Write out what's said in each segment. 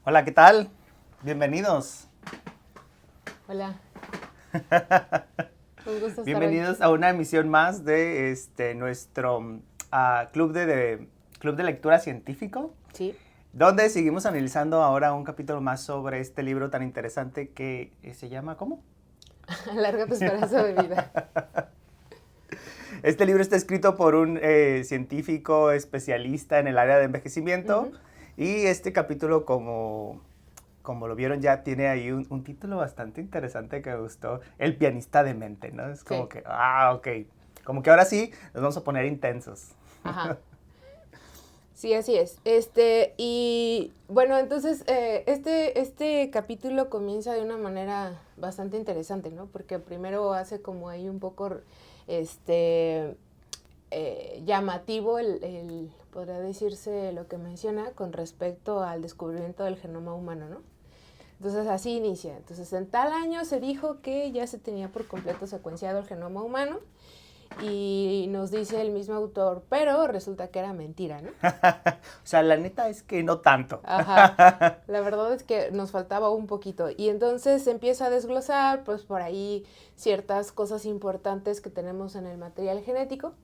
Hola, ¿qué tal? Bienvenidos. Hola, un gusto estar hoy. Bienvenidos a una emisión más de nuestro club de lectura científico, Sí, donde seguimos analizando ahora un capítulo más sobre este libro tan interesante que se llama ¿cómo? larga tu esperanza de vida. Este libro está escrito por un científico especialista en el área de envejecimiento Ujú. y este capítulo, como lo vieron ya, tiene ahí un título bastante interesante que me gustó, El pianista de mente, ¿no? Es como Sí, que, ok, como que ahora sí nos vamos a poner intensos. ajá. Sí, así es. Y bueno, entonces, este capítulo comienza de una manera bastante interesante, ¿no? Porque primero hace como ahí un poco, este, llamativo podría decirse lo que menciona con respecto al descubrimiento del genoma humano, ¿no? Entonces así inicia. Entonces en tal año se dijo que ya se tenía por completo secuenciado el genoma humano y nos dice el mismo autor, pero resulta que era mentira, ¿no? O sea, la neta es que no tanto. Ajá, la verdad es que nos faltaba un poquito. Y entonces se empieza a desglosar, pues por ahí ciertas cosas importantes que tenemos en el material genético,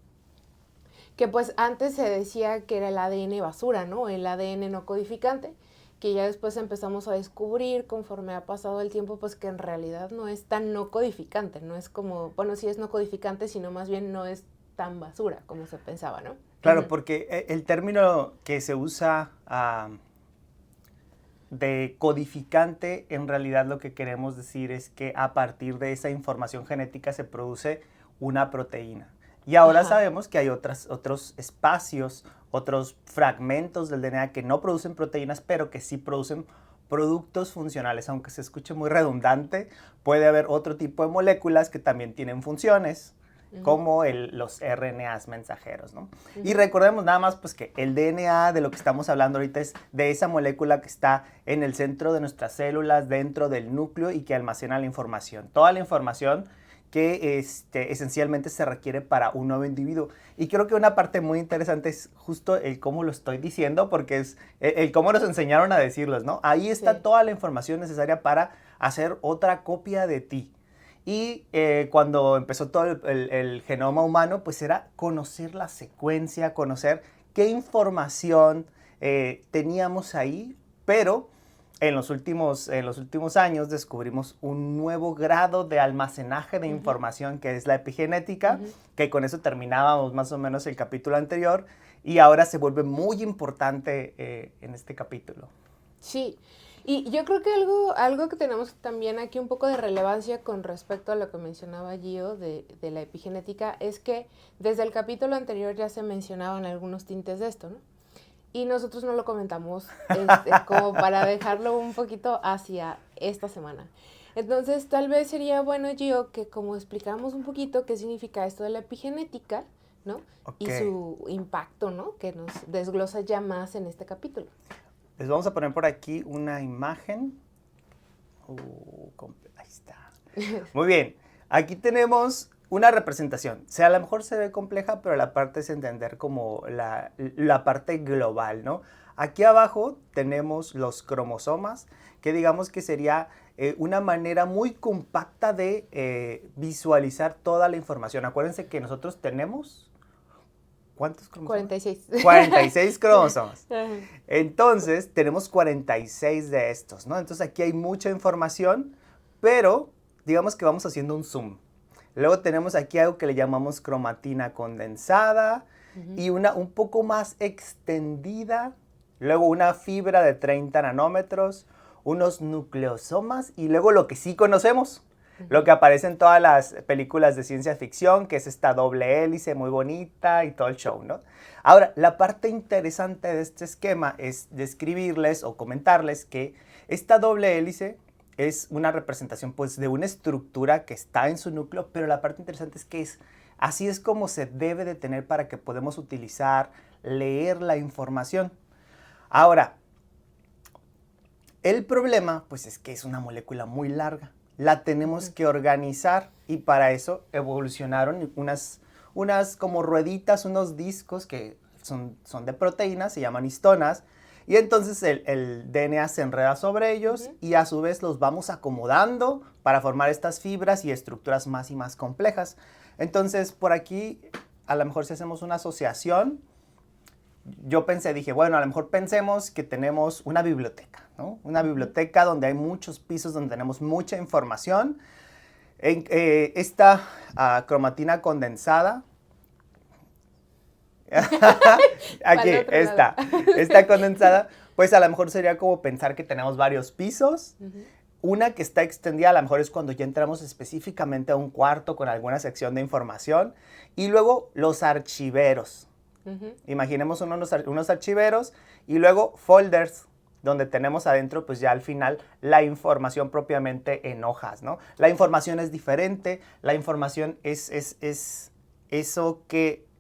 que pues antes se decía que era el ADN basura, ¿no? El ADN no codificante, que ya después empezamos a descubrir conforme ha pasado el tiempo, pues que en realidad no es tan no codificante, no es como, bueno, sí es no codificante, sino más bien no es tan basura como se pensaba, ¿no? Claro, porque el término que se usa de codificante, en realidad lo que queremos decir es que a partir de esa información genética se produce una proteína. Y ahora Ajá. sabemos que hay otros espacios, otros fragmentos del DNA que no producen proteínas, pero que sí producen productos funcionales. Aunque se escuche muy redundante, puede haber otro tipo de moléculas que también tienen funciones, Uh-huh. como los RNAs mensajeros, ¿no? Y Uh-huh. recordemos nada más pues que el DNA de lo que estamos hablando ahorita es de esa molécula que está en el centro de nuestras células, dentro del núcleo y que almacena la información. Toda la información que esencialmente se requiere para un nuevo individuo. Y creo que una parte muy interesante es justo el cómo lo estoy diciendo, porque es el cómo nos enseñaron a decirlos, ¿no? Ahí está Sí. toda la información necesaria para hacer otra copia de ti. Y cuando empezó todo el genoma humano, pues era conocer la secuencia, conocer qué información teníamos ahí, pero en los últimos años descubrimos un nuevo grado de almacenaje de Uh-huh. información que es la epigenética, Uh-huh. que con eso terminábamos más o menos el capítulo anterior y ahora se vuelve muy importante en este capítulo. Sí, y yo creo que algo que tenemos también aquí un poco de relevancia con respecto a lo que mencionaba Gio de la epigenética es que desde el capítulo anterior ya se mencionaban algunos tintes de esto, ¿no? Y nosotros no lo comentamos como para dejarlo un poquito hacia esta semana. Entonces, tal vez sería bueno, Gio, que como explicamos un poquito qué significa esto de la epigenética, ¿no? Ok, Y su impacto, ¿no? Que nos desglosa ya más en este capítulo. les vamos a poner por aquí una imagen. Ahí está. Muy bien, aquí tenemos una representación. O sea, a lo mejor se ve compleja, pero la parte es entender como la parte global, ¿no? Aquí abajo tenemos los cromosomas, que digamos que sería una manera muy compacta de visualizar toda la información. Acuérdense que nosotros tenemos, ¿cuántos cromosomas? 46. 46 Sí. cromosomas. Entonces, tenemos 46 de estos, ¿no? Entonces, aquí hay mucha información, pero digamos que vamos haciendo un zoom. Luego tenemos aquí algo que le llamamos cromatina condensada Uh-huh. y una un poco más extendida. Luego una fibra de 30 nanómetros, unos nucleosomas y luego lo que sí conocemos, lo Uh-huh. que aparece en todas las películas de ciencia ficción, que es esta doble hélice muy bonita y todo el show, ¿no? Ahora, la parte interesante de este esquema es describirles o comentarles que esta doble hélice es una representación pues de una estructura que está en su núcleo, pero la parte interesante es que así es como se debe de tener para que podamos utilizar, leer la información. Ahora, el problema pues es que es una molécula muy larga. La tenemos Uh-huh. que organizar y para eso evolucionaron unas como rueditas, unos discos que son de proteínas, se llaman histonas, Y entonces el DNA se enreda sobre ellos y a su vez los vamos acomodando para formar estas fibras y estructuras más y más complejas. Entonces, por aquí, a lo mejor si hacemos una asociación, yo dije, bueno, a lo mejor pensemos que tenemos una biblioteca, ¿no? Una biblioteca donde hay muchos pisos, donde tenemos mucha información. Esta cromatina condensada, aquí, esta condensada, pues a lo mejor sería como pensar que tenemos varios pisos. Una que está extendida a lo mejor es cuando ya entramos específicamente a un cuarto con alguna sección de información. Y luego los archiveros. Imaginemos unos archiveros y luego folders, donde tenemos adentro, pues ya al final, la información propiamente en hojas, ¿no? La información es diferente, la información es eso que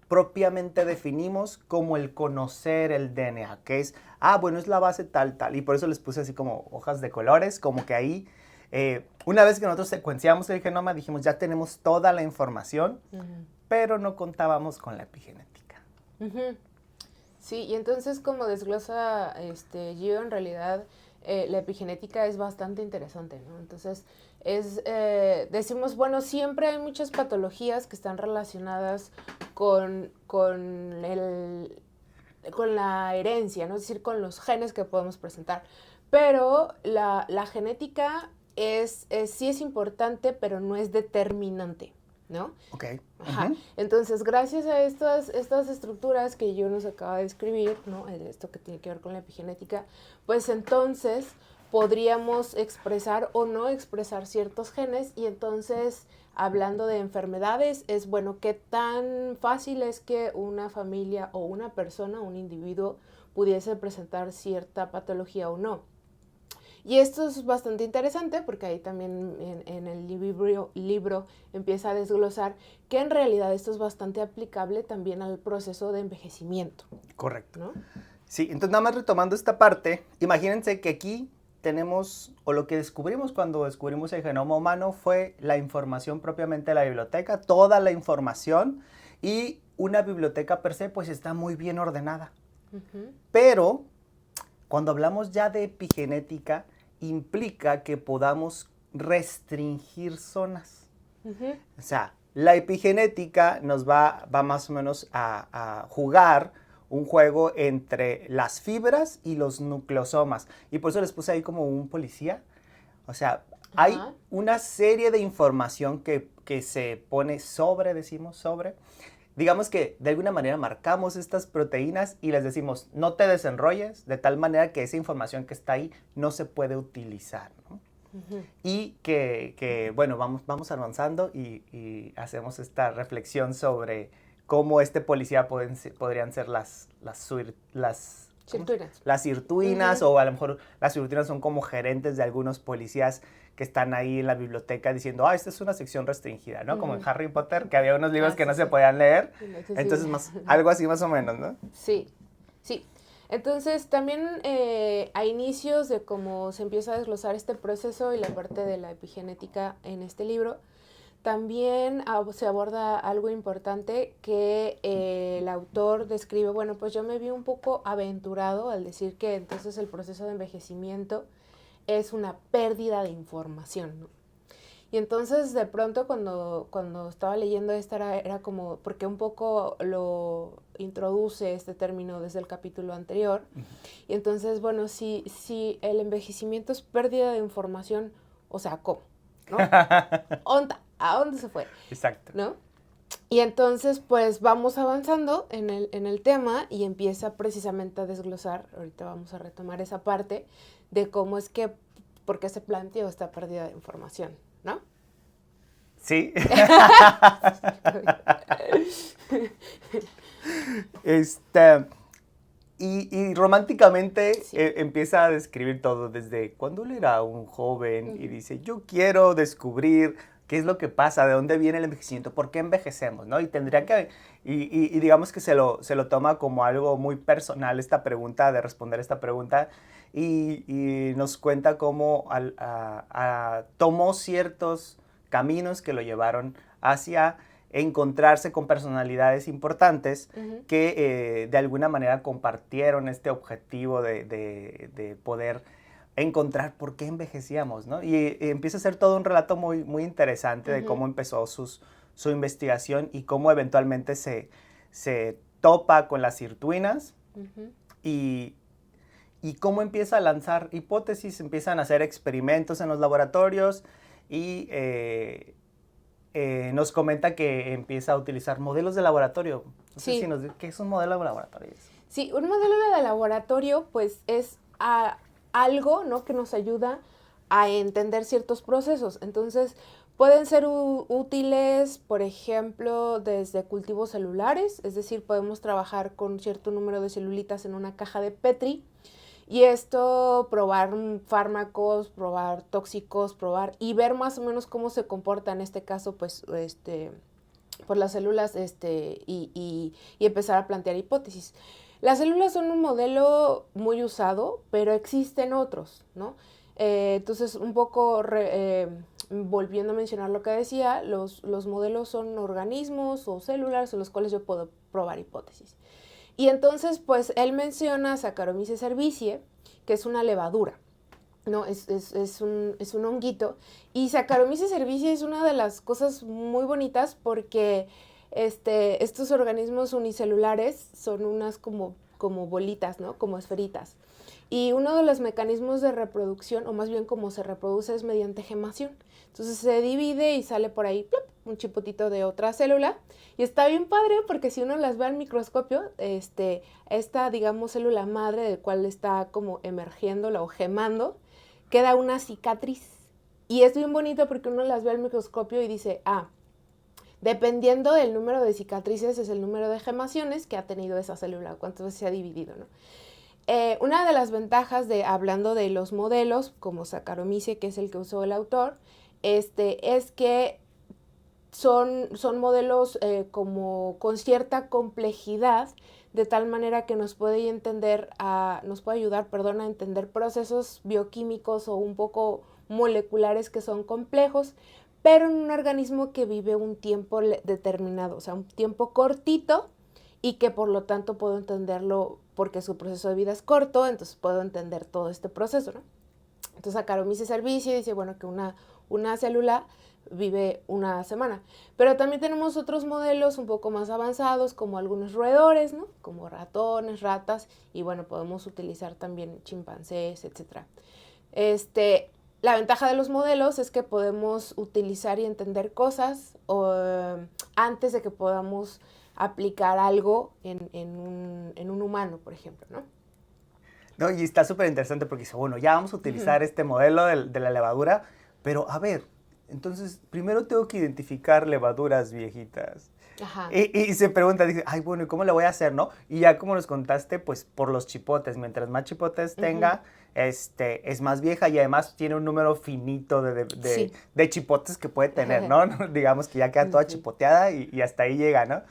propiamente definimos como el conocer el DNA, que es, bueno, es la base tal, y por eso les puse así como hojas de colores, como que ahí, una vez que nosotros secuenciamos el genoma, dijimos, ya tenemos toda la información, pero no contábamos con la epigenética. Sí, y entonces como desglosa Gio, en realidad la epigenética es bastante interesante, ¿no? Entonces decimos, bueno, siempre hay muchas patologías que están relacionadas con la herencia, ¿no? Es decir, con los genes que podemos presentar. Pero la genética sí es importante, pero no es determinante, ¿no? Ok. Ajá. Entonces, gracias a estas estructuras que yo nos acaba de describir, ¿no? Esto que tiene que ver con la epigenética, pues entonces podríamos expresar o no expresar ciertos genes y entonces, hablando de enfermedades, es bueno, ¿qué tan fácil es que una familia o una persona, un individuo, pudiese presentar cierta patología o no? Y esto es bastante interesante porque ahí también en el libro empieza a desglosar que en realidad esto es bastante aplicable también al proceso de envejecimiento. Correcto. ¿No? Sí, entonces nada más retomando esta parte, imagínense que aquí tenemos, o lo que descubrimos cuando descubrimos el genoma humano fue la información propiamente de la biblioteca, toda la información, y una biblioteca per se pues está muy bien ordenada. Pero cuando hablamos ya de epigenética, implica que podamos restringir zonas. O sea, la epigenética nos va más o menos a jugar un juego entre las fibras y los nucleosomas. Y por eso les puse ahí como un policía. O sea, hay una serie de información que se pone decimos sobre. Digamos que de alguna manera marcamos estas proteínas y les decimos, no te desenrolles, de tal manera que esa información que está ahí no se puede utilizar, ¿no? Y bueno, vamos avanzando y hacemos esta reflexión sobre cómo policía podrían ser las sirtuinas. Las sirtuinas, o a lo mejor las sirtuinas son como gerentes de algunos policías que están ahí en la biblioteca diciendo, esta es una sección restringida, ¿no? Como en Harry Potter, que había unos libros que no se podían leer. Entonces, algo así más o menos, ¿no? Sí, sí. Entonces, también a inicios de cómo se empieza a desglosar este proceso y la parte de la epigenética en este libro, también se aborda algo importante que el autor describe, bueno, pues yo me vi un poco aventurado al decir que entonces el proceso de envejecimiento es una pérdida de información, ¿no? Y entonces de pronto cuando estaba leyendo esto era como, porque un poco lo introduce este término desde el capítulo anterior, y entonces, bueno, si el envejecimiento es pérdida de información, o sea, ¿cómo? ¿No? ¿A dónde se fue? Exacto. ¿No? Y entonces, pues, vamos avanzando en el tema y empieza precisamente a desglosar, ahorita vamos a retomar esa parte, de cómo es que, por qué se planteó esta pérdida de información, ¿no? Sí. Y románticamente sí. Empieza a describir todo desde cuando él era un joven y dice, yo quiero descubrir qué es lo que pasa, de dónde viene el envejecimiento, por qué envejecemos, ¿no? Y tendría que, y digamos que se lo toma como algo muy personal esta pregunta, de responder esta pregunta, y nos cuenta cómo tomó ciertos caminos que lo llevaron hacia encontrarse con personalidades importantes Ujú. que de alguna manera compartieron este objetivo de poder encontrar por qué envejecíamos, ¿no? Y empieza a ser todo un relato muy, muy interesante de cómo Ujú. empezó su investigación y cómo eventualmente se topa con las sirtuinas Ujú. y, y cómo empieza a lanzar hipótesis, empiezan a hacer experimentos en los laboratorios y nos comenta que empieza a utilizar modelos de laboratorio. No sé si Sí. nos dice, ¿qué es un modelo de laboratorio? Sí, un modelo de laboratorio pues es algo, ¿no?, que nos ayuda a entender ciertos procesos. Entonces, pueden ser útiles, por ejemplo, desde cultivos celulares, es decir, podemos trabajar con cierto número de celulitas en una caja de Petri y esto probar fármacos, probar tóxicos, probar y ver más o menos cómo se comporta en este caso, pues, por las células y empezar a plantear hipótesis. Las células son un modelo muy usado, pero existen otros, ¿no? Entonces, un poco volviendo a mencionar lo que decía, los modelos son organismos o células en los cuales yo puedo probar hipótesis. Y entonces, pues, él menciona Saccharomyces cerevisiae, que es una levadura, ¿no? Es un honguito. Y Saccharomyces cerevisiae es una de las cosas muy bonitas porque estos organismos unicelulares son unas como bolitas, ¿no? Como esferitas. Y uno de los mecanismos de reproducción, o más bien como se reproduce, es mediante gemación. Entonces se divide y sale por ahí ¡plop!, un chipotito de otra célula. Y está bien padre porque si uno las ve al microscopio, esta, digamos, célula madre del cual está como emergiendo o gemando, queda una cicatriz. Y es bien bonito porque uno las ve al microscopio y dice, dependiendo del número de cicatrices es el número de gemaciones que ha tenido esa célula, cuántas veces se ha dividido, ¿no? Una de las ventajas hablando de los modelos, como Saccharomyces, que es el que usó el autor, es que son modelos como con cierta complejidad, de tal manera que nos puede ayudar, perdón, a entender procesos bioquímicos o un poco moleculares que son complejos, pero en un organismo que vive un tiempo determinado, o sea, un tiempo cortito, y que por lo tanto puedo entenderlo porque su proceso de vida es corto, entonces puedo entender todo este proceso, ¿no? Entonces Saccharomyces cerevisiae dice, bueno, que una célula vive una semana. Pero también tenemos otros modelos un poco más avanzados, como algunos roedores, ¿no? Como ratones, ratas, y bueno, podemos utilizar también chimpancés, etc. La ventaja de los modelos es que podemos utilizar y entender cosas antes de que podamos aplicar algo en un humano, por ejemplo, ¿no? No, y está súper interesante porque dice, bueno, ya vamos a utilizar este modelo de la levadura, pero a ver, entonces primero tengo que identificar levaduras viejitas. Ajá. Y se pregunta, dice, ay, bueno, ¿y cómo le voy a hacer, no? Y ya como nos contaste, pues por los chipotes, mientras más chipotes tenga, es más vieja y además tiene un número finito Sí. de chipotes que puede tener, ¿no? Digamos que ya queda toda chipoteada y hasta ahí llega, ¿no?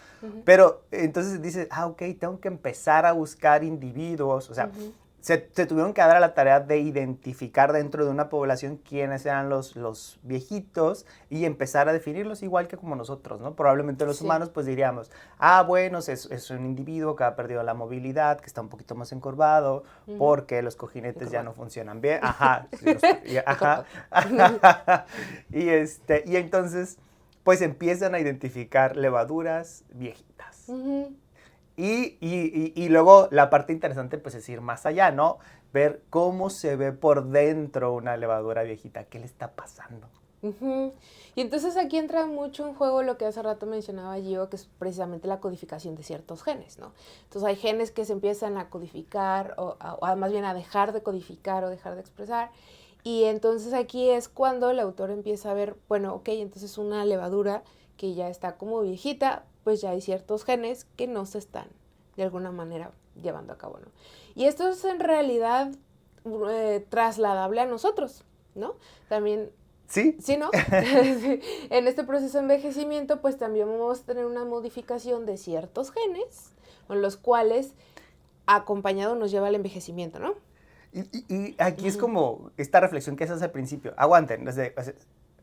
Pero entonces dices, ok, tengo que empezar a buscar individuos, o sea, se tuvieron que dar a la tarea de identificar dentro de una población quiénes eran los viejitos y empezar a definirlos igual que como nosotros, ¿no? Probablemente los humanos pues diríamos, bueno, es un individuo que ha perdido la movilidad, que está un poquito más encorvado, porque los cojinetes ya no funcionan bien. Ajá. Ajá. Y entonces pues empiezan a identificar levaduras viejitas. Y luego la parte interesante pues es ir más allá, ¿no? Ver cómo se ve por dentro una levadura viejita, qué le está pasando. Y entonces aquí entra mucho en juego lo que hace rato mencionaba Gio, que es precisamente la codificación de ciertos genes, ¿no? Entonces hay genes que se empiezan a codificar o más bien a dejar de codificar o dejar de expresar. Y entonces aquí es cuando el autor empieza a ver, bueno, ok, entonces una levadura que ya está como viejita, pues ya hay ciertos genes que no se están de alguna manera llevando a cabo, ¿no? Y esto es en realidad trasladable a nosotros, ¿no? También... ¿Sí? Sí, ¿no? En este proceso de envejecimiento, pues también vamos a tener una modificación de ciertos genes, con los cuales acompañado nos lleva al envejecimiento, ¿no? Y aquí es como esta reflexión que haces al principio. Aguanten,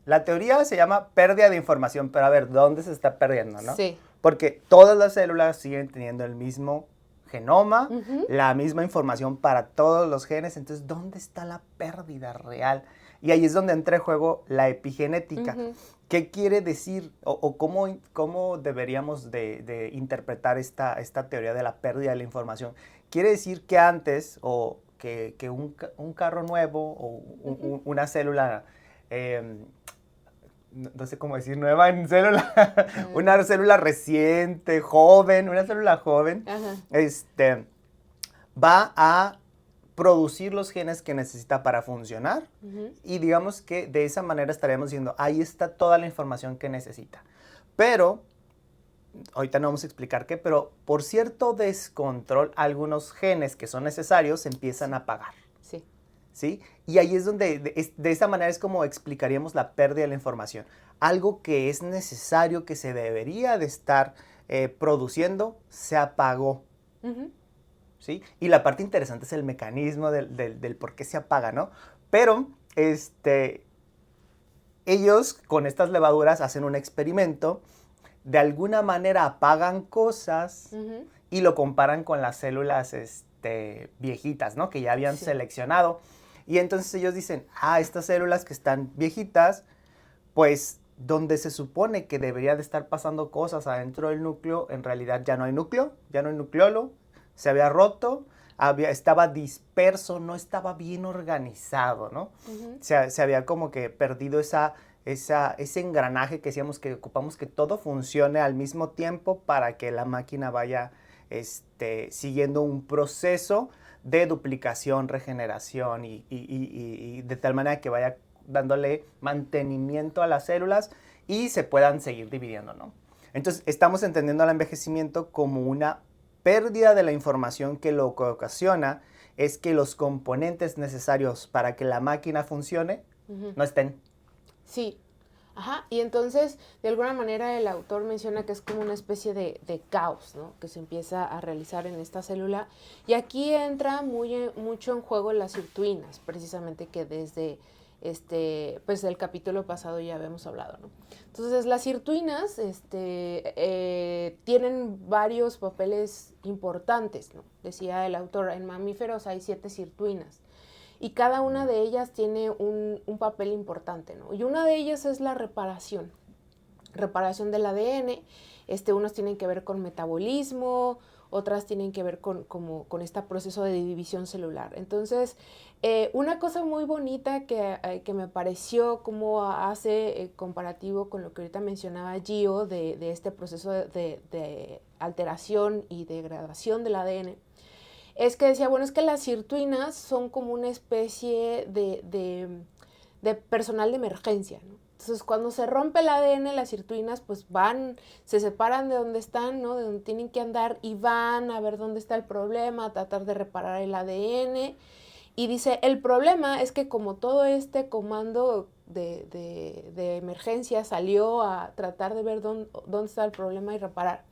la teoría se llama pérdida de información, pero a ver, ¿dónde se está perdiendo, no? Sí. Porque todas las células siguen teniendo el mismo genoma, Ujú. la misma información para todos los genes, entonces, ¿dónde está la pérdida real? Y ahí es donde entra en juego la epigenética. Ujú. ¿Qué quiere decir o cómo deberíamos de interpretar esta teoría de la pérdida de la información? Quiere decir que antes, o que un carro nuevo o una célula, no sé cómo decir nueva en célula, una célula reciente, joven, una célula joven, Ajá. Va a producir los genes que necesita para funcionar, Ujú. y digamos que de esa manera estaríamos diciendo, ahí está toda la información que necesita. Pero, ahorita no vamos a explicar qué, pero por cierto descontrol, algunos genes que son necesarios se empiezan a apagar. Sí. ¿Sí? Y ahí es donde, de esa manera es como explicaríamos la pérdida de la información. Algo que es necesario, que se debería de estar produciendo, se apagó. Ujú. ¿Sí? Y la parte interesante es el mecanismo del por qué se apaga, ¿no? Pero, ellos con estas levaduras hacen un experimento, de alguna manera apagan cosas Ujú. y lo comparan con las células viejitas, ¿no? Que ya habían Sí. seleccionado. Y entonces ellos dicen, estas células que están viejitas, pues donde se supone que debería de estar pasando cosas adentro del núcleo, en realidad ya no hay núcleo, ya no hay nucleolo, se había roto, estaba disperso, no estaba bien organizado, ¿no? Ujú. Se había como que perdido ese engranaje que decíamos que ocupamos, que todo funcione al mismo tiempo para que la máquina vaya siguiendo un proceso de duplicación, regeneración y de tal manera que vaya dándole mantenimiento a las células y se puedan seguir dividiendo, ¿no? Entonces, estamos entendiendo el envejecimiento como una pérdida de la información, que lo que ocasiona es que los componentes necesarios para que la máquina funcione Ujú. no estén. Sí. Ajá. Y entonces, de alguna manera, el autor menciona que es como una especie de caos, ¿no? Que se empieza a realizar en esta célula. Y aquí entra mucho en juego las sirtuinas, precisamente, que desde pues el capítulo pasado ya habíamos hablado, ¿no? Entonces, las sirtuinas tienen varios papeles importantes, ¿no? Decía el autor, en mamíferos hay 7 sirtuinas. Y cada una de ellas tiene un papel importante, ¿no? Y una de ellas es la reparación del ADN. Unos tienen que ver con metabolismo, otras tienen que ver con este proceso de división celular. Entonces, una cosa muy bonita que me pareció como hace comparativo con lo que ahorita mencionaba Gio de este proceso de alteración y degradación del ADN, es que decía, bueno, es que las sirtuinas son como una especie de personal de emergencia, ¿no? Entonces, cuando se rompe el ADN, las sirtuinas pues se separan de donde están, ¿no? De donde tienen que andar y van a ver dónde está el problema, a tratar de reparar el ADN. Y dice, el problema es que como todo este comando de emergencia salió a tratar de ver dónde está el problema y reparar,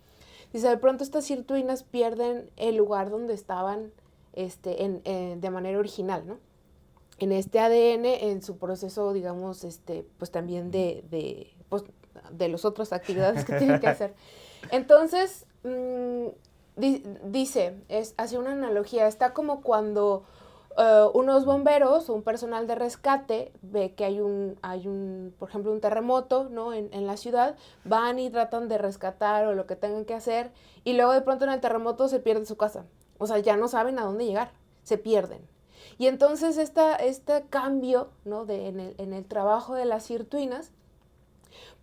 dice, de pronto estas sirtuinas pierden el lugar donde estaban de manera original, ¿no? En este ADN, en su proceso, digamos, pues también pues, de las otras actividades que tienen que hacer. Entonces, dice, hace una analogía, está como cuando unos bomberos o un personal de rescate ve que hay por ejemplo, un terremoto, ¿no? en la ciudad, van y tratan de rescatar o lo que tengan que hacer, y luego de pronto en el terremoto se pierde su casa. O sea, ya no saben a dónde llegar, se pierden. Y entonces este cambio, ¿no? en el trabajo de las sirtuinas,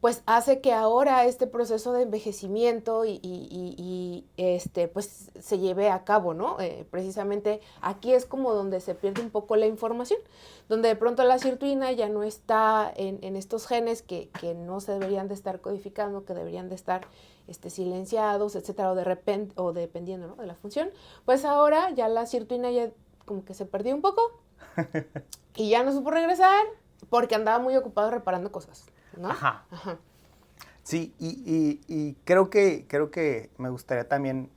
pues hace que ahora este proceso de envejecimiento pues se lleve a cabo, ¿no? Precisamente aquí es como donde se pierde un poco la información, donde de pronto la sirtuina ya no está en estos genes que no se deberían de estar codificando, que deberían de estar silenciados, etcétera, o dependiendo, ¿no? de la función. Pues ahora ya la sirtuina ya como que se perdió un poco y ya no supo regresar porque andaba muy ocupado reparando cosas, ¿no? Ajá. Ajá. Sí, y creo que me gustaría también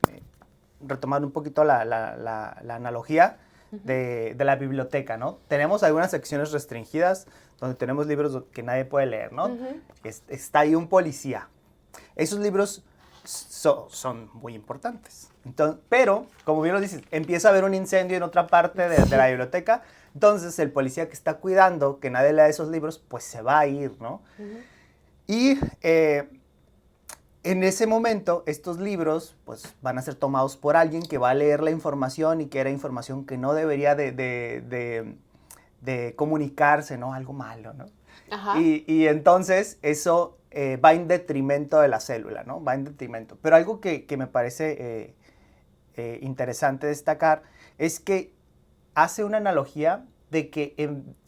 retomar un poquito la analogía. de la biblioteca, ¿no? Tenemos algunas secciones restringidas donde tenemos libros que nadie puede leer, ¿no? Está ahí un policía. Esos libros son muy importantes. Entonces, pero, como bien lo dices, empieza a haber un incendio en otra parte de la biblioteca, entonces el policía que está cuidando que nadie lea esos libros, pues se va a ir, ¿no? Y en ese momento, estos libros pues, van a ser tomados por alguien que va a leer la información y que era información que no debería de comunicarse, ¿no? Algo malo, ¿no? Ajá. Y entonces eso va en detrimento de la célula, ¿no? Va en detrimento. Pero algo que me parece interesante destacar es que hace una analogía de que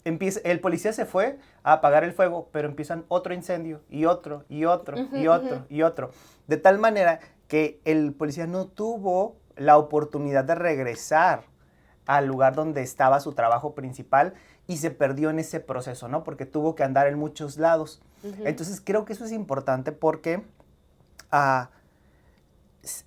el policía se fue a apagar el fuego, pero empiezan otro incendio y otro y otro y otro y otro. De tal manera que el policía no tuvo la oportunidad de regresar al lugar donde estaba su trabajo principal y se perdió en ese proceso, ¿no? Porque tuvo que andar en muchos lados. Entonces creo que eso es importante porque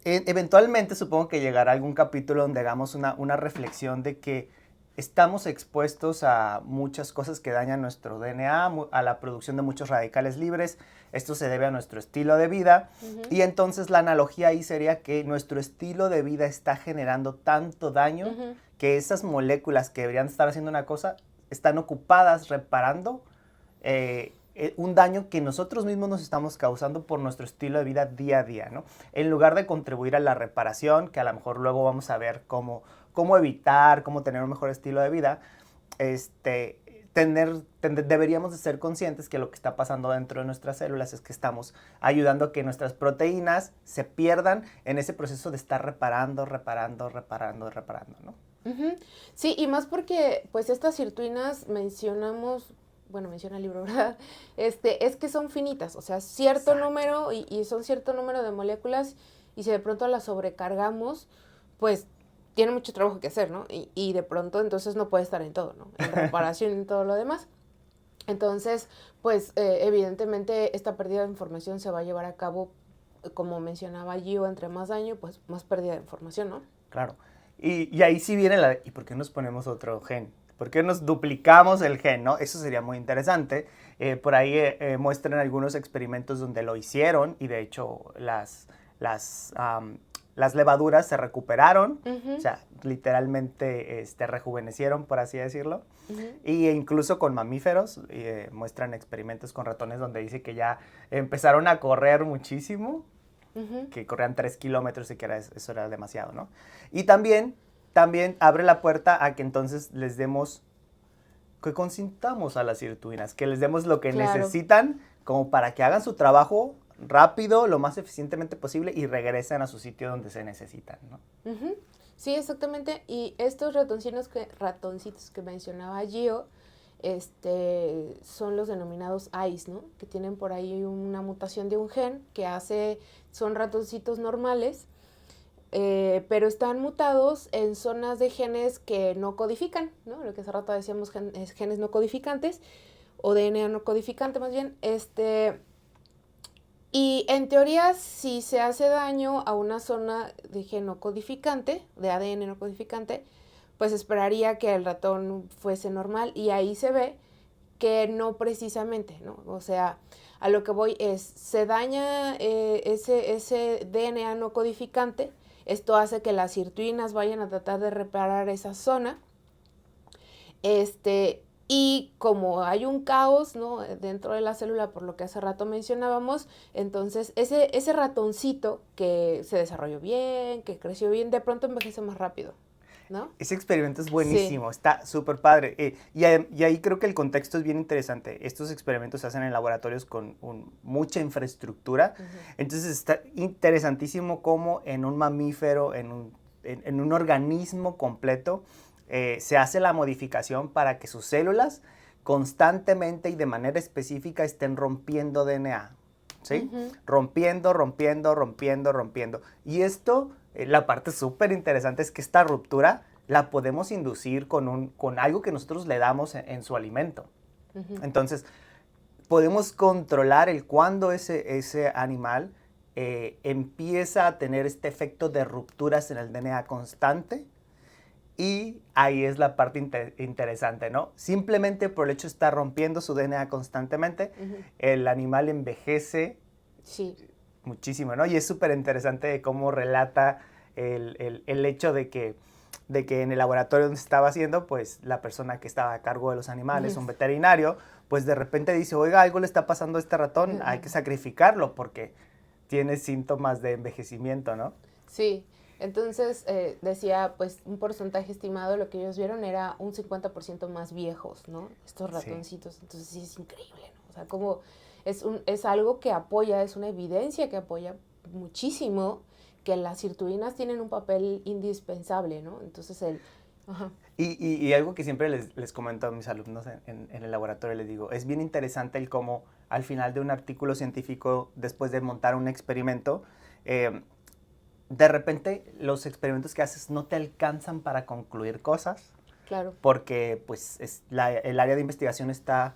eventualmente supongo que llegará algún capítulo donde hagamos una reflexión de que estamos expuestos a muchas cosas que dañan nuestro DNA, a la producción de muchos radicales libres. Esto se debe a nuestro estilo de vida. Y entonces la analogía ahí sería que nuestro estilo de vida está generando tanto daño que esas moléculas que deberían estar haciendo una cosa están ocupadas reparando un daño que nosotros mismos nos estamos causando por nuestro estilo de vida día a día, ¿no? En lugar de contribuir a la reparación, que a lo mejor luego vamos a ver cómo evitar, cómo tener un mejor estilo de vida, deberíamos de ser conscientes que lo que está pasando dentro de nuestras células es que estamos ayudando a que nuestras proteínas se pierdan en ese proceso de estar reparando, ¿no? Sí, y más porque pues estas sirtuinas menciona el libro, ¿verdad? Es que son finitas, o sea, cierto número y son cierto número de moléculas y si de pronto las sobrecargamos, pues tiene mucho trabajo que hacer, ¿no? Y de pronto entonces no puede estar en todo, ¿no? En reparación y en todo lo demás. Entonces, pues evidentemente esta pérdida de información se va a llevar a cabo, como mencionaba Gio, entre más daño, pues más pérdida de información, ¿no? Claro. Y ahí sí viene ¿y por qué nos ponemos otro gen? ¿Por qué nos duplicamos el gen, no? Eso sería muy interesante. Por ahí muestran algunos experimentos donde lo hicieron y de hecho las levaduras se recuperaron, o sea, literalmente rejuvenecieron, por así decirlo. Y incluso con mamíferos muestran experimentos con ratones donde dice que ya empezaron a correr muchísimo, que corrían 3 kilómetros y que eso era demasiado, ¿no? Y también abre la puerta a que entonces les demos, que consintamos a las sirtuinas, que les demos lo que necesitan como para que hagan su trabajo rápido, lo más eficientemente posible y regresen a su sitio donde se necesitan, ¿no? Sí, exactamente. Y estos ratoncitos que mencionaba Gio, son los denominados AIS, ¿no? Que tienen por ahí una mutación de un gen son ratoncitos normales, pero están mutados en zonas de genes que no codifican, ¿no? Lo que hace rato decíamos genes no codificantes, o DNA no codificante más bien, y en teoría, si se hace daño a una zona de gen no codificante, de ADN no codificante, pues esperaría que el ratón fuese normal y ahí se ve que no precisamente, ¿no? O sea, a lo que voy es, se daña ese DNA no codificante, esto hace que las sirtuinas vayan a tratar de reparar esa zona, y como hay un caos, ¿no?, dentro de la célula, por lo que hace rato mencionábamos, entonces ese ratoncito que se desarrolló bien, que creció bien, de pronto envejece más rápido, ¿no? Ese experimento es buenísimo, está súper padre. Y ahí creo que el contexto es bien interesante. Estos experimentos se hacen en laboratorios con mucha infraestructura. Entonces está interesantísimo cómo en un mamífero, en un organismo completo, se hace la modificación para que sus células constantemente y de manera específica estén rompiendo DNA, ¿sí? Rompiendo. Y esto, la parte súper interesante es que esta ruptura la podemos inducir con algo que nosotros le damos en su alimento. Entonces, podemos controlar cuándo ese animal empieza a tener este efecto de rupturas en el DNA constante. Y ahí es la parte interesante, ¿no? Simplemente por el hecho de estar rompiendo su DNA constantemente, el animal envejece muchísimo, ¿no? Y es súper interesante cómo relata el hecho de que en el laboratorio donde se estaba haciendo, pues la persona que estaba a cargo de los animales, un veterinario, pues de repente dice, oiga, algo le está pasando a este ratón, hay que sacrificarlo porque tiene síntomas de envejecimiento, ¿no? Sí. Entonces, decía, pues, un porcentaje estimado, lo que ellos vieron era un 50% más viejos, ¿no? Estos ratoncitos. Sí. Entonces, sí, es increíble, ¿no? O sea, como es algo que apoya, es una evidencia que apoya muchísimo que las sirtuinas tienen un papel indispensable, ¿no? Entonces, Ajá. Y algo que siempre les comento a mis alumnos en el laboratorio, les digo, es bien interesante el cómo al final de un artículo científico, después de montar un experimento, de repente los experimentos que haces no te alcanzan para concluir cosas. Claro. Porque pues el área de investigación está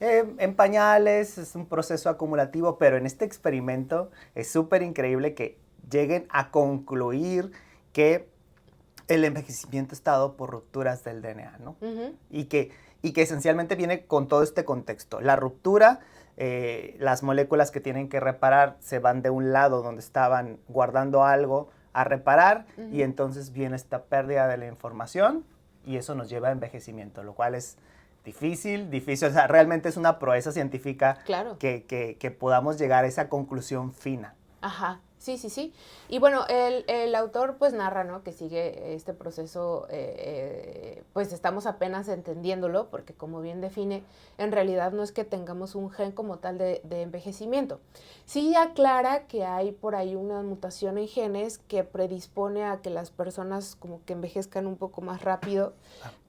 en pañales, es un proceso acumulativo, pero en este experimento es súper increíble que lleguen a concluir que el envejecimiento está dado por rupturas del DNA, ¿no? Y que esencialmente viene con todo este contexto. La ruptura, las moléculas que tienen que reparar se van de un lado donde estaban guardando algo a reparar y entonces viene esta pérdida de la información y eso nos lleva a envejecimiento, lo cual es difícil, o sea, realmente es una proeza científica que podamos llegar a esa conclusión fina. Ajá, sí. Y bueno, el autor pues narra, ¿no? Que sigue este proceso, pues estamos apenas entendiéndolo, porque como bien define, en realidad no es que tengamos un gen como tal de envejecimiento. Sí aclara que hay por ahí una mutación en genes que predispone a que las personas como que envejezcan un poco más rápido,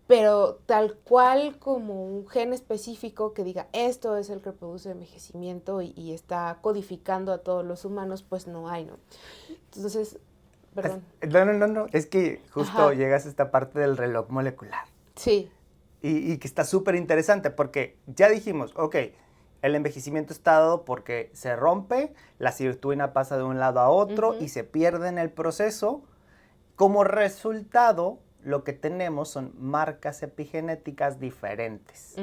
pero tal cual como un gen específico que diga esto es el que produce envejecimiento y está codificando a todos los humanos, pues no hay, ¿no? Entonces, perdón. No, es que justo llegas a esta parte del reloj molecular. Sí. Y que está súper interesante porque ya dijimos, ok, el envejecimiento está dado porque se rompe, la sirtuina pasa de un lado a otro y se pierde en el proceso. Como resultado, lo que tenemos son marcas epigenéticas diferentes.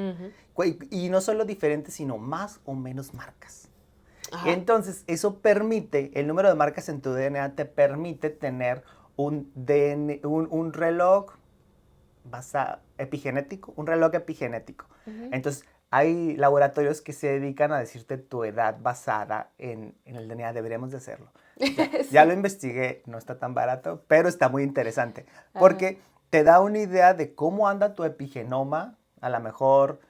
Y no solo diferentes, sino más o menos marcas. Entonces, eso permite, el número de marcas en tu DNA te permite tener un reloj epigenético, un reloj epigenético. Entonces, hay laboratorios que se dedican a decirte tu edad basada en el DNA, deberíamos de hacerlo. Ya lo investigué, no está tan barato, pero está muy interesante, porque te da una idea de cómo anda tu epigenoma, a lo mejor,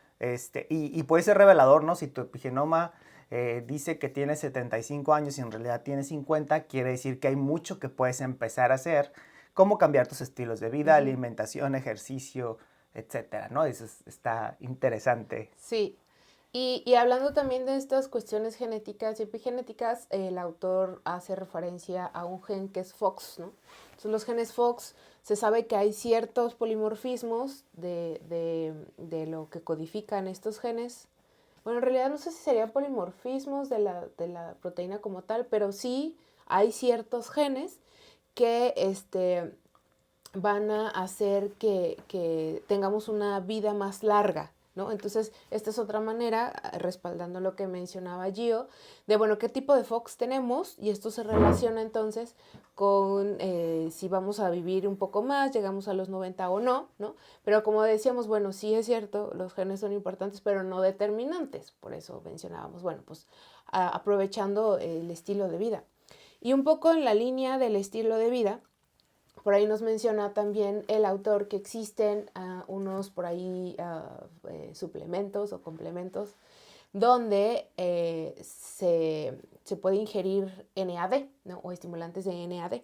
y puede ser revelador, ¿no? Si tu epigenoma dice que tienes 75 años y en realidad tienes 50, quiere decir que hay mucho que puedes empezar a hacer, cómo cambiar tus estilos de vida, alimentación, ejercicio, etcétera, ¿no? Eso está interesante. Sí. Y hablando también de estas cuestiones genéticas y epigenéticas, el autor hace referencia a un gen que es FOX, ¿no? Entonces, los genes FOX, se sabe que hay ciertos polimorfismos de lo que codifican estos genes. Bueno, en realidad no sé si serían polimorfismos de la proteína como tal, pero sí hay ciertos genes que van a hacer que tengamos una vida más larga, ¿no? Entonces, esta es otra manera, respaldando lo que mencionaba Gio, de, bueno, qué tipo de FOX tenemos, y esto se relaciona entonces con si vamos a vivir un poco más, llegamos a los 90 o no, ¿no? Pero como decíamos, bueno, sí es cierto, los genes son importantes, pero no determinantes, por eso mencionábamos, bueno, pues aprovechando el estilo de vida. Y un poco en la línea del estilo de vida, por ahí nos menciona también el autor que existen unos por ahí suplementos o complementos donde se puede ingerir NAD, ¿no? O estimulantes de NAD.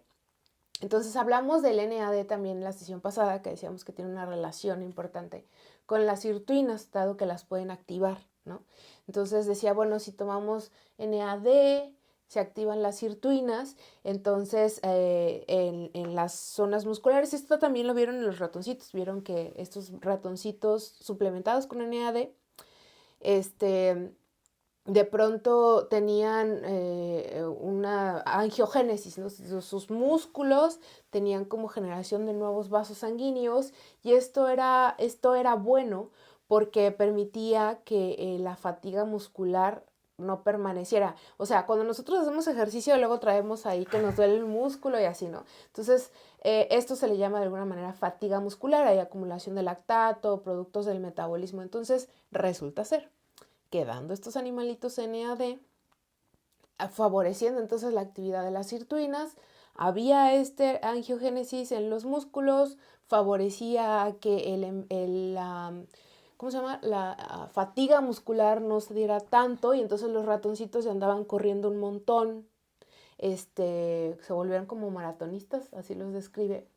Entonces hablamos del NAD también en la sesión pasada, que decíamos que tiene una relación importante con las sirtuinas, dado que las pueden activar, ¿no? Entonces decía, bueno, si tomamos NAD, se activan las sirtuinas, entonces en las zonas musculares, esto también lo vieron en los ratoncitos, vieron que estos ratoncitos suplementados con NAD, de pronto tenían una angiogénesis, ¿no? Sus músculos tenían como generación de nuevos vasos sanguíneos y esto era bueno porque permitía que la fatiga muscular no permaneciera. O sea, cuando nosotros hacemos ejercicio, luego traemos ahí que nos duele el músculo y así, ¿no? Entonces, esto se le llama de alguna manera fatiga muscular, hay acumulación de lactato, productos del metabolismo. Entonces, resulta ser quedando estos animalitos NAD, favoreciendo entonces la actividad de las sirtuinas, había este angiogénesis en los músculos, favorecía que ¿cómo se llama? La fatiga muscular no se diera tanto y entonces los ratoncitos ya andaban corriendo un montón, se volvieron como maratonistas, así los describe.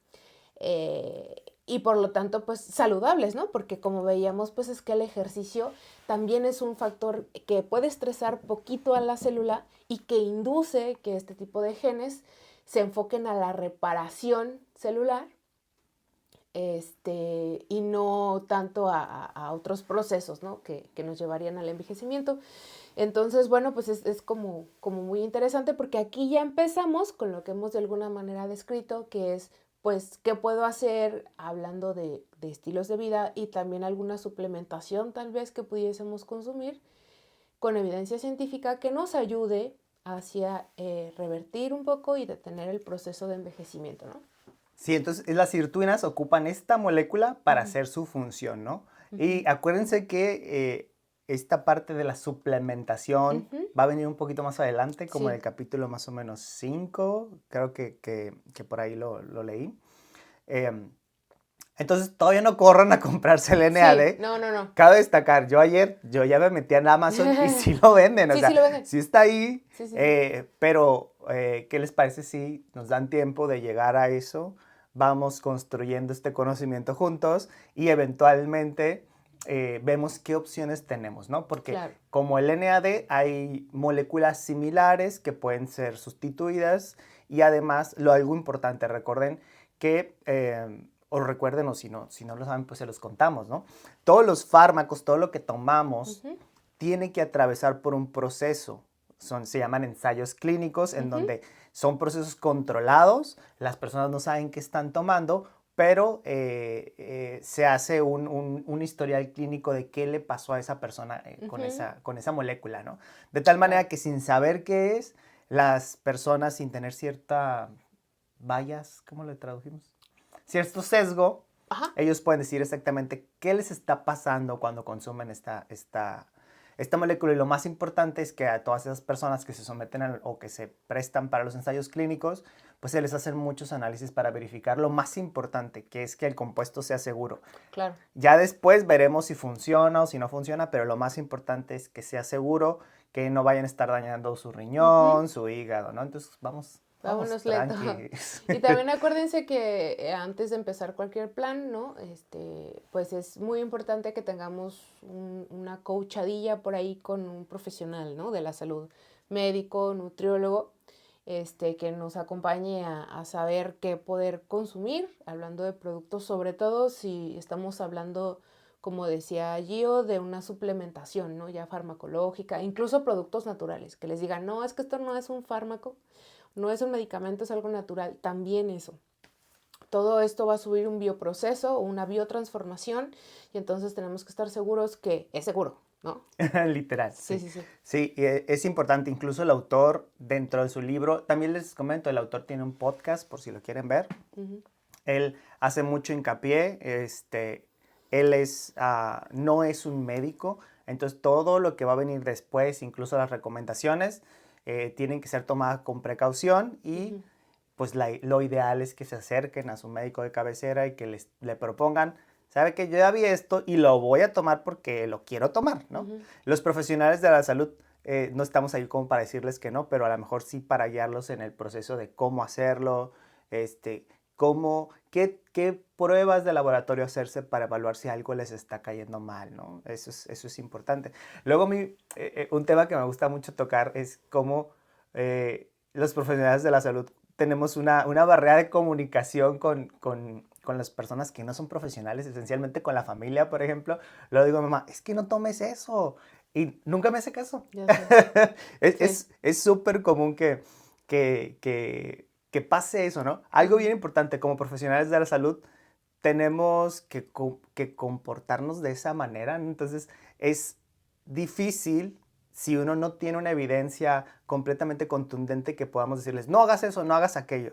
Y por lo tanto, pues saludables, ¿no? Porque como veíamos, pues es que el ejercicio también es un factor que puede estresar poquito a la célula y que induce que este tipo de genes se enfoquen a la reparación celular, y no tanto a otros procesos, ¿no? Que nos llevarían al envejecimiento. Entonces, bueno, pues es como muy interesante porque aquí ya empezamos con lo que hemos de alguna manera descrito, que es, pues, qué puedo hacer hablando de estilos de vida y también alguna suplementación tal vez que pudiésemos consumir con evidencia científica que nos ayude hacia revertir un poco y detener el proceso de envejecimiento, ¿no? Sí, entonces las sirtuinas ocupan esta molécula para Uh -huh. hacer su función, ¿no? Uh Y -huh. acuérdense que esta parte de la suplementación Uh -huh. va a venir un poquito más adelante, como en Sí. el capítulo más o menos 5, creo que por ahí lo leí. Entonces todavía no corran a comprarse el Sí, NAD. no, no, no. Cabe destacar, yo ya me metí en Amazon y sí lo venden, o Sí, sí sea, lo venden. sí está ahí, Sí, sí, sí. pero ¿qué les parece si nos dan tiempo de llegar a eso? Vamos construyendo este conocimiento juntos y eventualmente vemos qué opciones tenemos, ¿no? Porque Claro. como el NAD hay moléculas similares que pueden ser sustituidas y además, algo importante, recuerden que o recuerden, o si no lo saben, pues se los contamos, ¿no? Todos los fármacos, todo lo que tomamos, tiene que atravesar por un proceso. Se llaman ensayos clínicos, en donde son procesos controlados, las personas no saben qué están tomando, pero se hace un historial clínico de qué le pasó a esa persona con esa molécula, ¿no? De tal manera que sin saber qué es, las personas sin tener cierta bias, ¿cómo le tradujimos? Cierto sesgo, Ajá. ellos pueden decir exactamente qué les está pasando cuando consumen esta molécula. Y lo más importante es que a todas esas personas que se someten o que se prestan para los ensayos clínicos, pues se les hacen muchos análisis para verificar lo más importante, que es que el compuesto sea seguro. Claro. Ya después veremos si funciona o si no funciona, pero lo más importante es que sea seguro, que no vayan a estar dañando su riñón, su hígado, ¿no? Entonces vamos Vámonos lento. tranqui. Y también acuérdense que antes de empezar cualquier plan, ¿no? Pues es muy importante que tengamos una coachadilla por ahí con un profesional, ¿no? De la salud, médico, nutriólogo, que nos acompañe a saber qué poder consumir, hablando de productos, sobre todo si estamos hablando, como decía Gio, de una suplementación, ¿no? Ya farmacológica, incluso productos naturales, que les digan, no, es que esto no es un fármaco, no es un medicamento, es algo natural, también eso. Todo esto va a subir un bioproceso o una biotransformación y entonces tenemos que estar seguros que es seguro, ¿no? Literal, Sí, sí. sí, sí. Sí, es importante. Incluso el autor, dentro de su libro, también les comento, el autor tiene un podcast, por si lo quieren ver. Él hace mucho hincapié, él no es un médico, entonces todo lo que va a venir después, incluso las recomendaciones, tienen que ser tomadas con precaución y pues lo ideal es que se acerquen a su médico de cabecera y que le propongan, sabe que yo ya vi esto y lo voy a tomar porque lo quiero tomar, ¿no? Los profesionales de la salud no estamos ahí como para decirles que no, pero a lo mejor sí para guiarlos en el proceso de cómo hacerlo, qué pruebas de laboratorio hacerse para evaluar si algo les está cayendo mal, ¿no? Eso es importante. Luego, un tema que me gusta mucho tocar es cómo los profesionales de la salud tenemos una barrera de comunicación con las personas que no son profesionales, esencialmente con la familia, por ejemplo. Luego digo, mamá, es que no tomes eso. Y nunca me hace caso. Ya sé. Es súper común que pase eso, ¿no? Algo bien importante, como profesionales de la salud, tenemos que comportarnos de esa manera, ¿no? Entonces, es difícil si uno no tiene una evidencia completamente contundente que podamos decirles, no hagas eso, no hagas aquello.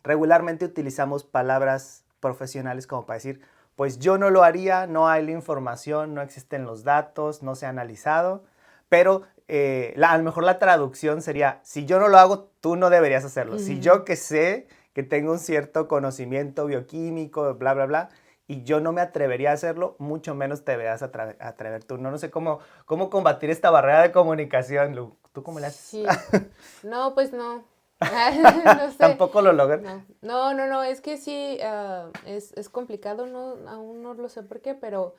Regularmente utilizamos palabras profesionales como para decir, pues yo no lo haría, no hay la información, no existen los datos, no se ha analizado, pero a lo mejor la traducción sería, si yo no lo hago, tú no deberías hacerlo. Si yo que sé que tengo un cierto conocimiento bioquímico, bla, bla, bla, y yo no me atrevería a hacerlo, mucho menos te deberás atrever tú. No sé cómo combatir esta barrera de comunicación, Lu. ¿Tú cómo le haces? Sí. No, pues no. No sé. Tampoco lo logran. No, es que sí, es complicado, no, aún no lo sé por qué, pero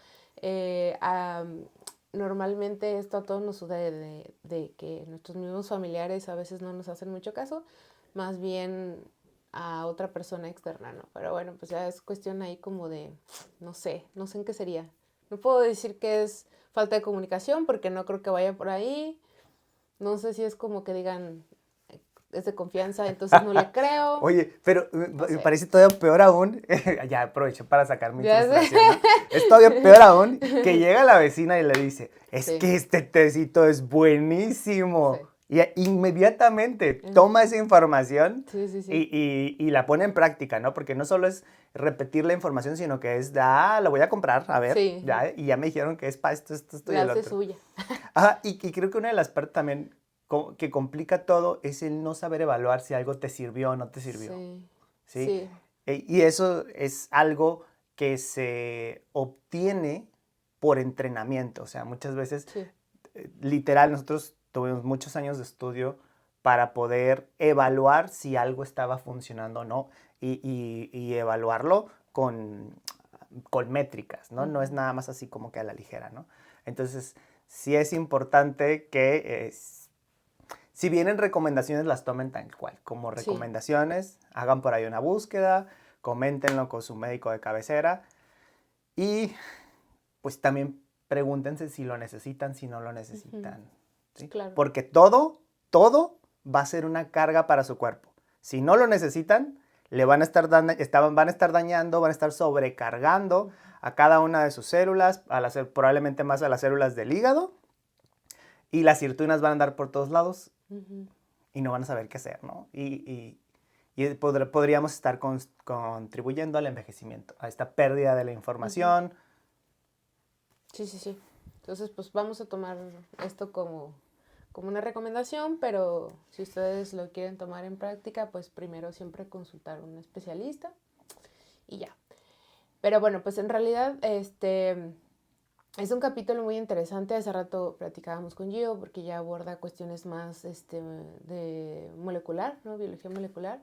normalmente esto a todos nos sucede de que nuestros mismos familiares a veces no nos hacen mucho caso, más bien a otra persona externa, ¿no? Pero bueno, pues ya es cuestión ahí como de, no sé en qué sería. No puedo decir que es falta de comunicación porque no creo que vaya por ahí. No sé si es como que digan, es de confianza, entonces no le creo. Oye, pero No me sé. parece todavía peor aún, ya aprovecho para sacar mi Ya sé. frustración, ¿no? Es todavía peor aún que llega la vecina y le dice, es Sí. que este tecito es buenísimo. Sí. Y inmediatamente toma esa información Sí. y la pone en práctica, ¿no? Porque no solo es repetir la información, sino que es, lo voy a comprar, a ver, Sí. ya, y ya me dijeron que es para esto y La el hace otro. suya. Ajá, y creo que una de las partes también que complica todo es el no saber evaluar si algo te sirvió o no te sirvió, Sí. ¿sí? Sí. Y eso es algo que se obtiene por entrenamiento, o sea, muchas veces, Sí. literal, nosotros tuvimos muchos años de estudio para poder evaluar si algo estaba funcionando o no y evaluarlo con métricas, ¿no? No es nada más así como que a la ligera, ¿no? Entonces, sí es importante que si vienen recomendaciones, las tomen tal cual, como Sí. recomendaciones, hagan por ahí una búsqueda, coméntenlo con su médico de cabecera y pues también pregúntense si lo necesitan, si no lo necesitan, ¿sí? Claro. Porque todo va a ser una carga para su cuerpo. Si no lo necesitan, le van a estar dañando, van a estar sobrecargando a cada una de sus células, probablemente más a las células del hígado, y las sirtuinas van a andar por todos lados y no van a saber qué hacer, ¿no? Podríamos estar contribuyendo al envejecimiento, a esta pérdida de la información. Sí. Entonces, pues vamos a tomar esto como una recomendación, pero si ustedes lo quieren tomar en práctica, pues primero siempre consultar a un especialista y ya. Pero bueno, pues en realidad es un capítulo muy interesante. Hace rato platicábamos con Gio porque ya aborda cuestiones más de molecular, ¿no? Biología molecular.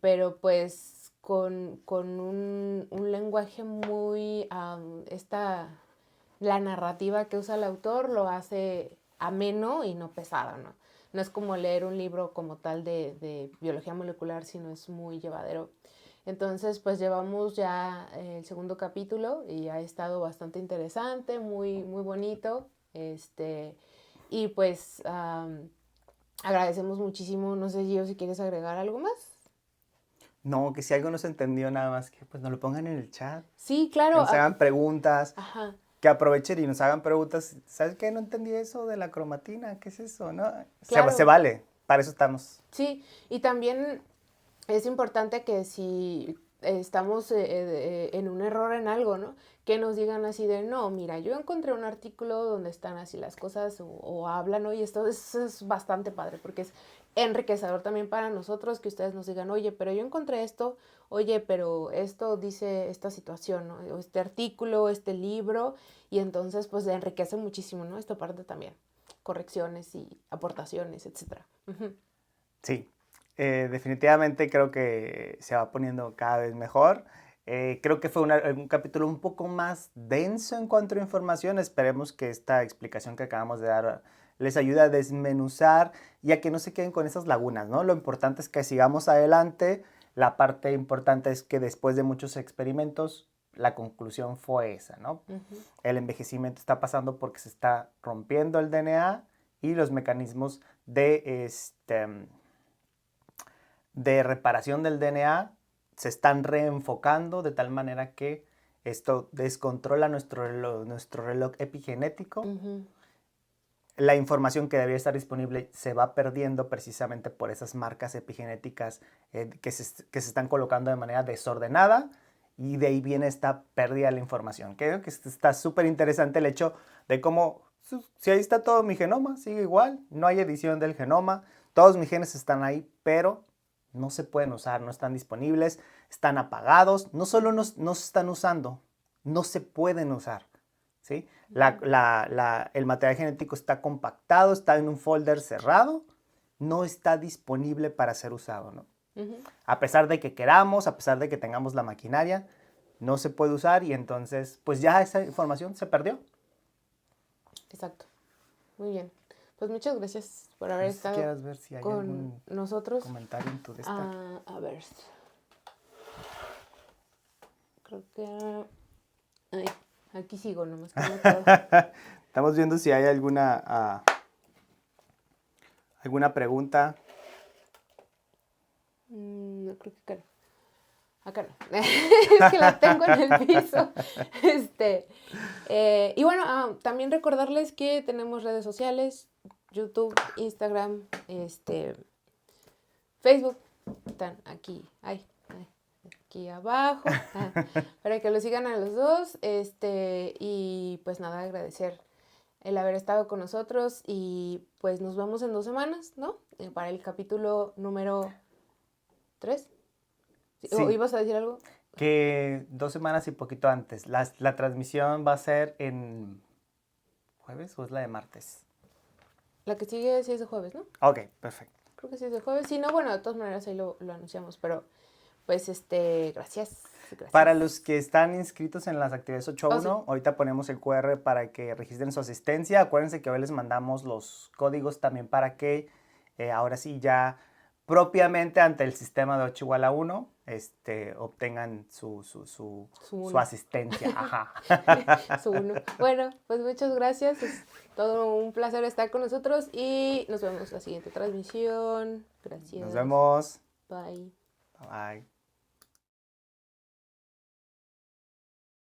Pero pues con un lenguaje muy... la narrativa que usa el autor lo hace ameno y no pesado, ¿no? No es como leer un libro como tal de biología molecular, sino es muy llevadero. Entonces, pues llevamos ya el segundo capítulo y ha estado bastante interesante, muy, muy bonito. Y pues agradecemos muchísimo. No sé, Gio, si quieres agregar algo más. No, que si algo no se entendió nada más, que pues nos lo pongan en el chat, Sí, que claro. nos hagan preguntas, Ajá. que aprovechen y nos hagan preguntas. ¿Sabes qué? No entendí eso de la cromatina, ¿qué es eso? ¿No? Se Claro. vale, para eso estamos. Sí, y también es importante que si estamos en un error en algo, ¿no? Que nos digan así de, no, mira, yo encontré un artículo donde están así las cosas o hablan, ¿no? Y esto es bastante padre porque es enriquecedor también para nosotros que ustedes nos digan, oye, pero yo encontré esto, oye, pero esto dice esta situación, ¿no? O este artículo, este libro, y entonces pues enriquece muchísimo, ¿no? Esta parte también, correcciones y aportaciones, etcétera. Sí, definitivamente creo que se va poniendo cada vez mejor. Creo que fue un capítulo un poco más denso en cuanto a información. Esperemos que esta explicación que acabamos de dar les ayude a desmenuzar y a que no se queden con esas lagunas, ¿no? Lo importante es que sigamos adelante. La parte importante es que después de muchos experimentos la conclusión fue esa, ¿no? Ujú. El envejecimiento está pasando porque se está rompiendo el DNA y los mecanismos de reparación del DNA se están reenfocando de tal manera que esto descontrola nuestro reloj epigenético. Ujú. La información que debía estar disponible se va perdiendo precisamente por esas marcas epigenéticas que se están colocando de manera desordenada, y de ahí viene esta pérdida de la información. Creo que está súper interesante el hecho de cómo, si ahí está todo mi genoma, sigue igual, no hay edición del genoma, todos mis genes están ahí, pero no se pueden usar, no están disponibles, están apagados, no solo no se están usando, no se pueden usar. ¿Sí? El material genético está compactado, está en un folder cerrado, no está disponible para ser usado, ¿no? Ujú. A pesar de que queramos, a pesar de que tengamos la maquinaria, no se puede usar y entonces pues ya esa información se perdió. Exacto. Muy bien. Pues muchas gracias por haber No sé si estado quieras ver si hay con algún nosotros. comentario en tu de esta. A ver. Creo que... Ay, aquí sigo nomás. Que no puedo. Estamos viendo si hay alguna pregunta. No, creo que acá no. Acá no. Es que la tengo en el piso. Y bueno, también recordarles que tenemos redes sociales, YouTube, Instagram, Facebook. Están aquí, aquí abajo, para que lo sigan a los dos. Y pues nada, agradecer el haber estado con nosotros y pues nos vemos en 2 semanas, ¿no? Para el capítulo número 3. Sí. ¿O ibas a decir algo? Que 2 semanas y poquito antes. La transmisión va a ser en jueves o es la de martes. La que sigue sí es de jueves, ¿no? Ok, perfecto. Creo que sí es de jueves. Si no, bueno, de todas maneras ahí lo anunciamos, pero pues gracias. Para los que están inscritos en las actividades 8.1, sí. ahorita ponemos el QR para que registren su asistencia. Acuérdense que hoy les mandamos los códigos también para que ahora sí ya propiamente ante el sistema de 8 igual a 1 obtengan su asistencia. Ajá. Su uno. Bueno, pues muchas gracias. Es todo un placer estar con nosotros y nos vemos en la siguiente transmisión. Gracias. Nos vemos. Bye. Bye.